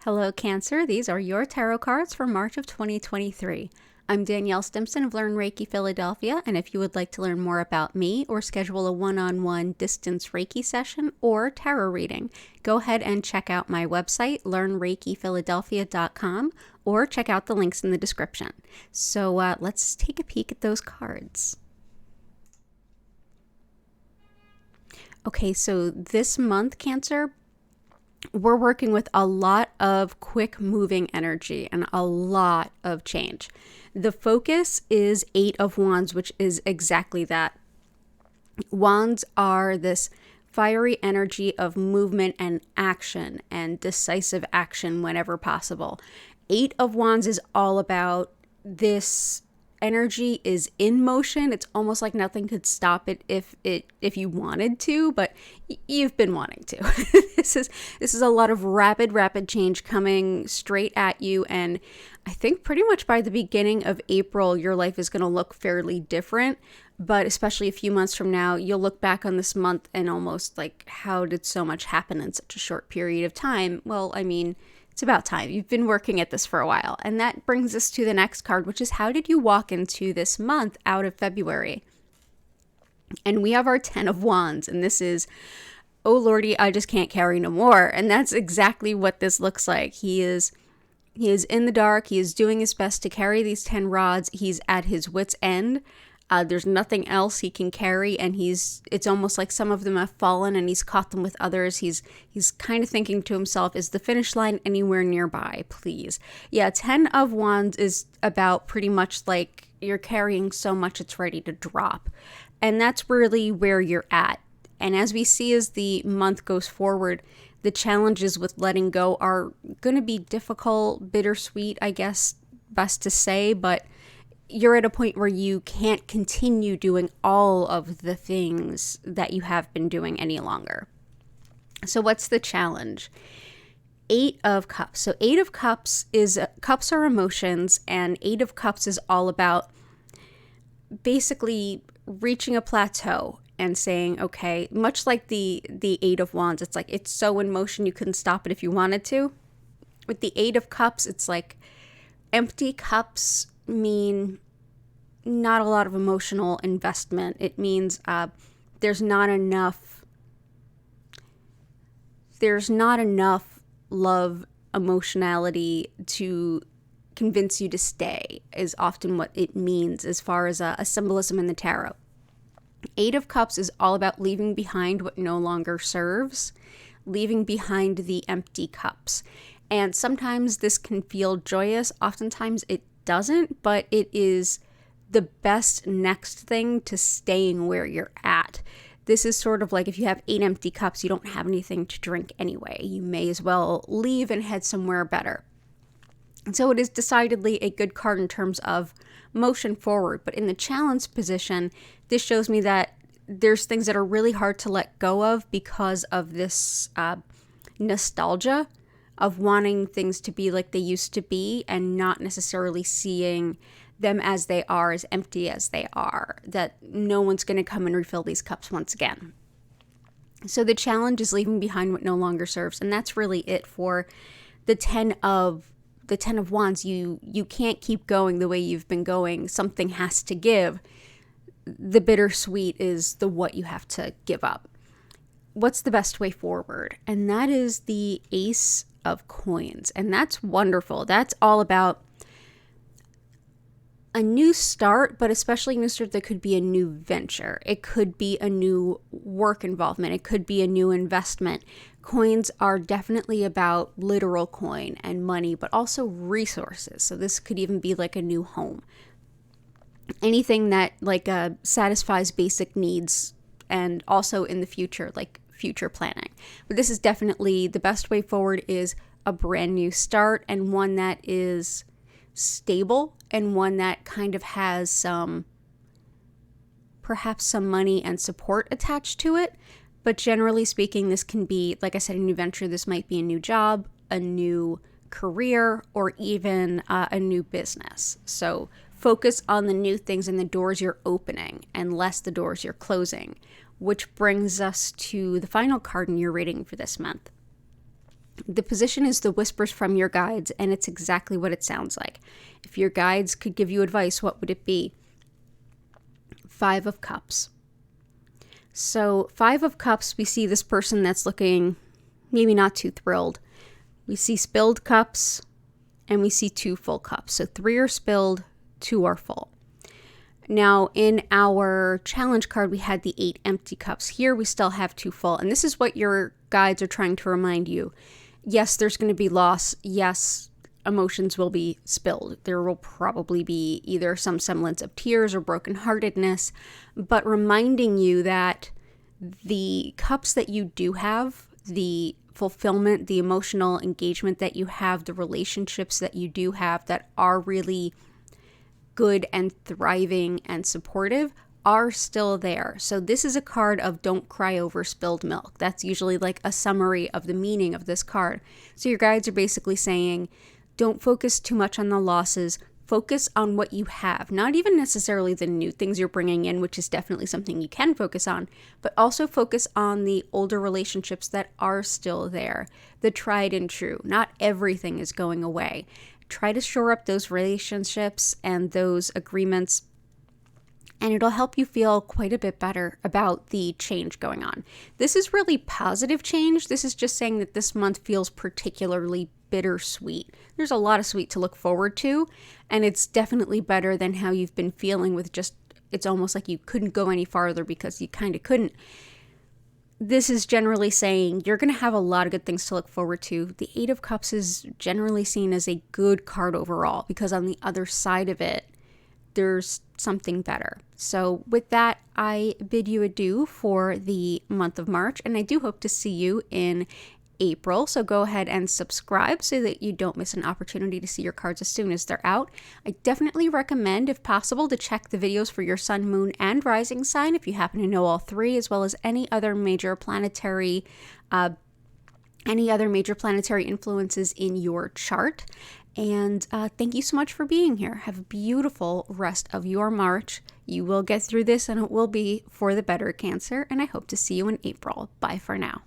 Hello, Cancer. These are your tarot cards for March of 2023. I'm Danielle Stimpson of Learn Reiki Philadelphia, and if you would like to learn more about me or schedule a one-on-one distance Reiki session or tarot reading, go ahead and check out my website, learnreikiphiladelphia.com, or check out the links in the description. So let's take a peek at those cards. Okay, so this month, Cancer, we're working with a lot of quick moving energy and a lot of change. The focus is 8 of Wands, which is exactly that. Wands are this fiery energy of movement and action and decisive action whenever possible. 8 of Wands is all about this energy is in motion. It's almost like nothing could stop it if you wanted to, but you've been wanting to. This is a lot of rapid change coming straight at you, and I think pretty much by the beginning of April your life is going to look fairly different, but especially a few months from now you'll look back on this month and almost like, how did so much happen in such a short period of time? Well, I mean, it's about time. You've been working at this for a while. And that brings us to the next card, which is how did you walk into this month out of February? And we have our 10 of Wands, and this is, oh Lordy, I just can't carry no more. And that's exactly what this looks like. He is in the dark. He is doing his best to carry these 10 rods. He's at his wit's end. There's nothing else he can carry, and it's almost like some of them have fallen and he's caught them with others. He's kind of thinking to himself, is the finish line anywhere nearby, please? Yeah, 10 of Wands is about pretty much like you're carrying so much it's ready to drop. And that's really where you're at. And as we see as the month goes forward, the challenges with letting go are going to be difficult, bittersweet, I guess, best to say, but you're at a point where you can't continue doing all of the things that you have been doing any longer. So what's the challenge? 8 of Cups. So 8 of Cups is, cups are emotions, and 8 of Cups is all about basically reaching a plateau and saying, okay, much like the 8 of Wands, it's like it's so in motion you couldn't stop it if you wanted to. With the 8 of Cups, it's like empty cups mean not a lot of emotional investment. It means there's not enough love, emotionality to convince you to stay, is often what it means as far as a symbolism in the tarot. 8 of Cups is all about leaving behind what no longer serves, leaving behind the empty cups. And sometimes this can feel joyous, oftentimes it doesn't, but it is the best next thing to staying where you're at. This is sort of like if you have 8 empty cups, you don't have anything to drink anyway. You may as well leave and head somewhere better. And so it is decidedly a good card in terms of motion forward, but in the challenge position, this shows me that there's things that are really hard to let go of because of this nostalgia of wanting things to be like they used to be and not necessarily seeing them as they are, as empty as they are, that no one's going to come and refill these cups once again. So the challenge is leaving behind what no longer serves, and that's really it for the 10 of Wands. You can't keep going the way you've been going. Something has to give. The bittersweet is the what you have to give up. What's the best way forward? And that is the Ace of Coins. And that's wonderful. That's all about a new start, but especially a new start that could be a new venture. It could be a new work involvement. It could be a new investment. Coins are definitely about literal coin and money, but also resources. So this could even be like a new home. Anything that satisfies basic needs, and also in the future, like future planning. But this is definitely the best way forward, is a brand new start, and one that is stable, and one that kind of has perhaps some money and support attached to it. But generally speaking, this can be, like I said, a new venture. This might be a new job, a new career, or even a new business. So focus on the new things and the doors you're opening, and less the doors you're closing, which brings us to the final card in your reading for this month. The position is the whispers from your guides, and it's exactly what it sounds like. If your guides could give you advice, what would it be? 5 of Cups. So 5 of Cups, we see this person that's looking maybe not too thrilled. We see spilled cups, and we see 2 full cups. So 3 are spilled, 2 are full. Now, in our challenge card, we had the 8 empty cups. Here, we still have 2 full. And this is what your guides are trying to remind you. Yes, there's going to be loss. Yes, emotions will be spilled. There will probably be either some semblance of tears or brokenheartedness, but reminding you that the cups that you do have, the fulfillment, the emotional engagement that you have, the relationships that you do have that are really good and thriving and supportive are still there. So this is a card of don't cry over spilled milk. That's usually like a summary of the meaning of this card. So your guides are basically saying, don't focus too much on the losses. Focus on what you have, not even necessarily the new things you're bringing in, which is definitely something you can focus on, but also focus on the older relationships that are still there, the tried and true. Not everything is going away. Try to shore up those relationships and those agreements, and it'll help you feel quite a bit better about the change going on. This is really positive change. This is just saying that this month feels particularly bittersweet. There's a lot of sweet to look forward to, and it's definitely better than how you've been feeling with just, it's almost like you couldn't go any farther because you kind of couldn't. This is generally saying you're going to have a lot of good things to look forward to. The 8 of Cups is generally seen as a good card overall because on the other side of it, there's something better. So with that, I bid you adieu for the month of March, and I do hope to see you in April. So go ahead and subscribe so that you don't miss an opportunity to see your cards as soon as they're out. I definitely recommend, if possible, to check the videos for your sun, moon, and rising sign if you happen to know all 3, as well as any other major planetary influences in your chart. And thank you so much for being here. Have a beautiful rest of your March. You will get through this, and it will be for the better, Cancer. And I hope to see you in April. Bye for now.